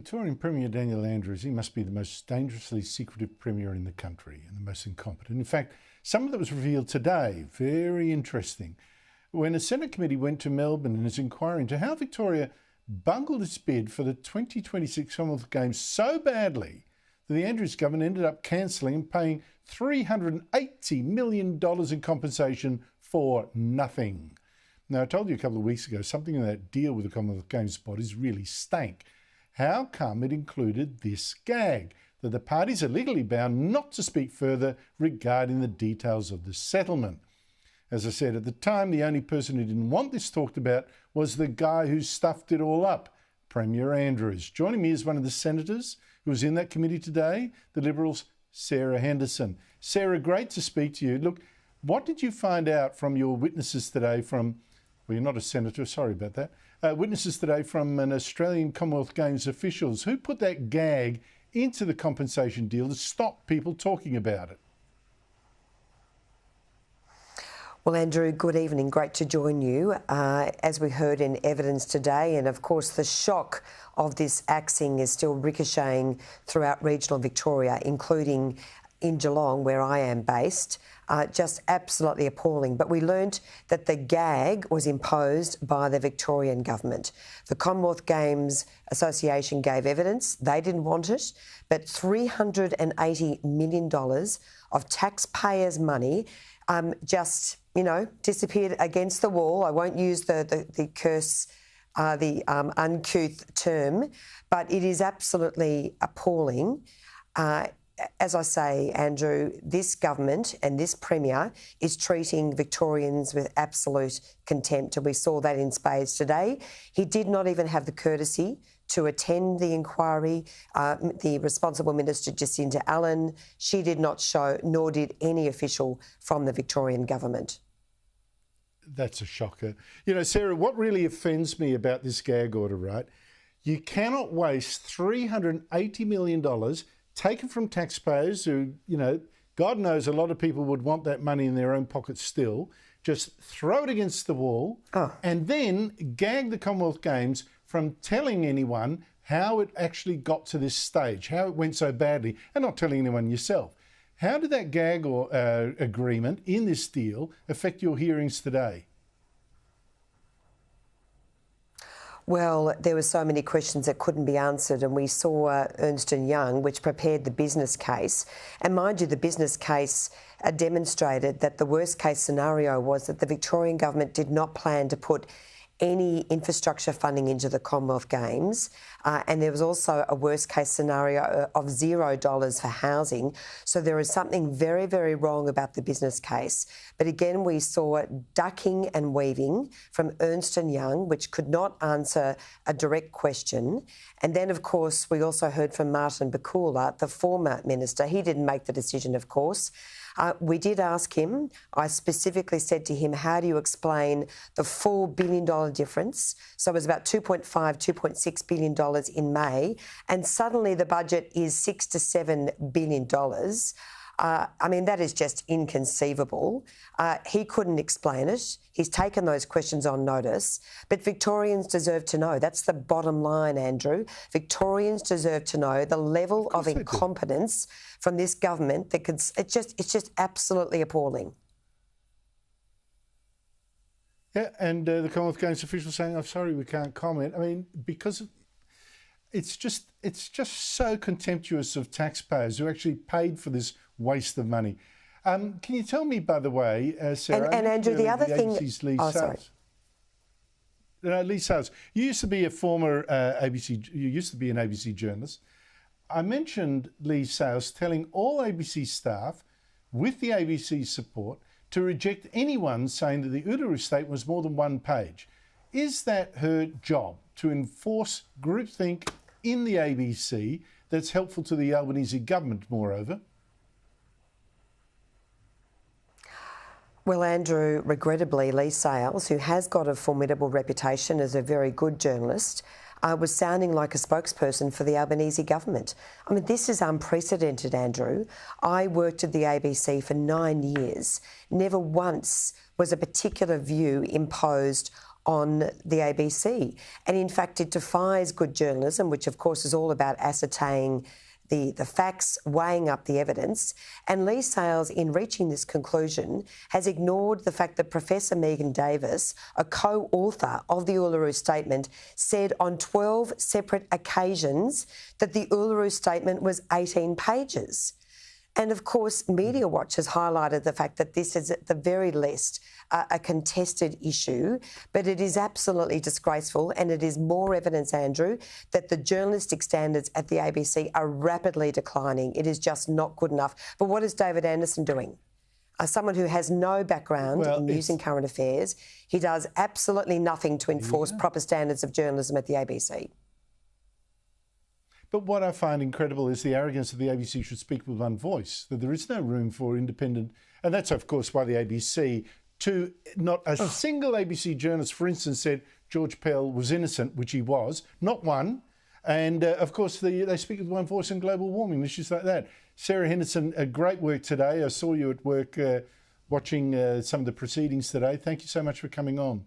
Victorian Premier Daniel Andrews, he must be the most dangerously secretive Premier in the country and the most incompetent. In fact, some of that was revealed today. Very interesting. When a Senate committee went to Melbourne and is inquiring into how Victoria bungled its bid for the 2026 Commonwealth Games so badly that the Andrews government ended up cancelling and paying $380 million in compensation for nothing. Now, I told you a couple of weeks ago, something in that deal with the Commonwealth Games bodies really stank. How come it included this gag, that the parties are legally bound not to speak further regarding the details of the settlement? As I said at the time, the only person who didn't want this talked about was the guy who stuffed it all up, Premier Andrews. Joining me is one of the senators who was in that committee today, the Liberals' Sarah Henderson. Sarah, great to speak to you. Look, what did you find out from your witnesses today from, well, you're not a senator, sorry about that, witnesses today from an Australian Commonwealth Games officials? Who put that gag into the compensation deal to stop people talking about it? Well, Andrew, good evening. Great to join you. As we heard in evidence today, and of course the shock of this axing is still ricocheting throughout regional Victoria, including in Geelong, where I am based, just absolutely appalling. But we learnt that the gag was imposed by the Victorian government. The Commonwealth Games Association gave evidence. They didn't want it, but $380 million of taxpayers' money just, disappeared against the wall. I won't use the curse, the uncouth term, but it is absolutely appalling. As I say, Andrew, this government and this Premier is treating Victorians with absolute contempt, and we saw that in spades today. He did not even have the courtesy to attend the inquiry. The responsible minister, Jacinta Allen, she did not show, nor did any official from the Victorian government. That's a shocker. Sarah, what really offends me about this gag order, right? You cannot waste $380 million taken from taxpayers who, God knows a lot of people would want that money in their own pockets still, just throw it against the wall and then gag the Commonwealth Games from telling anyone how it actually got to this stage, how it went so badly, and not telling anyone yourself. How did that gag agreement in this deal affect your hearings today? Well, there were so many questions that couldn't be answered, and we saw Ernst & Young, which prepared the business case. And mind you, the business case demonstrated that the worst case scenario was that the Victorian government did not plan to put any infrastructure funding into the Commonwealth Games. And there was also a worst case scenario of $0 for housing. So there is something very, very wrong about the business case. But again, we saw ducking and weaving from Ernst & Young, which could not answer a direct question. And then, of course, we also heard from Martin Bakula, the former minister. He didn't make the decision, of course. We did ask him. I specifically said to him, how do you explain the $4 billion difference? So it was about $2.6 billion in May, and suddenly the budget is $6 to $7 billion. That is just inconceivable. He couldn't explain it. He's taken those questions on notice. But Victorians deserve to know. That's the bottom line, Andrew. Victorians deserve to know the level of incompetence from this government. It's just absolutely appalling. Yeah, and the Commonwealth Games officials saying, "I'm sorry, we can't comment." Because it's just so contemptuous of taxpayers who actually paid for this waste of money. Can you tell me, by the way, Sarah, and Andrew, the other thing... Lee Sales, you used to be a former you used to be an ABC journalist. I mentioned Lee Sales telling all ABC staff, with the ABC support, to reject anyone saying that the Uluru Statement was more than one page. Is that her job, to enforce groupthink in the ABC that's helpful to the Albanese government, moreover? Well, Andrew, regrettably, Lee Sales, who has got a formidable reputation as a very good journalist, was sounding like a spokesperson for the Albanese government. This is unprecedented, Andrew. I worked at the ABC for 9 years. Never once was a particular view imposed on the ABC. And in fact, it defies good journalism, which of course is all about ascertaining the facts, weighing up the evidence. And Lee Sales, in reaching this conclusion, has ignored the fact that Professor Megan Davis, a co-author of the Uluru Statement, said on 12 separate occasions that the Uluru Statement was 18 pages. And of course, Media Watch has highlighted the fact that this is at the very least a contested issue, but it is absolutely disgraceful, and it is more evidence, Andrew, that the journalistic standards at the ABC are rapidly declining. It is just not good enough. But what is David Anderson doing? Someone who has no background in news and current affairs, he does absolutely nothing to enforce proper standards of journalism at the ABC. But what I find incredible is the arrogance that the ABC should speak with one voice, that there is no room for independent, and that's of course why the ABC, to not a single ABC journalist, for instance, said George Pell was innocent, which he was, not one. And of course, they speak with one voice on global warming, issues like that. Sarah Henderson, great work today. I saw you at work watching some of the proceedings today. Thank you so much for coming on.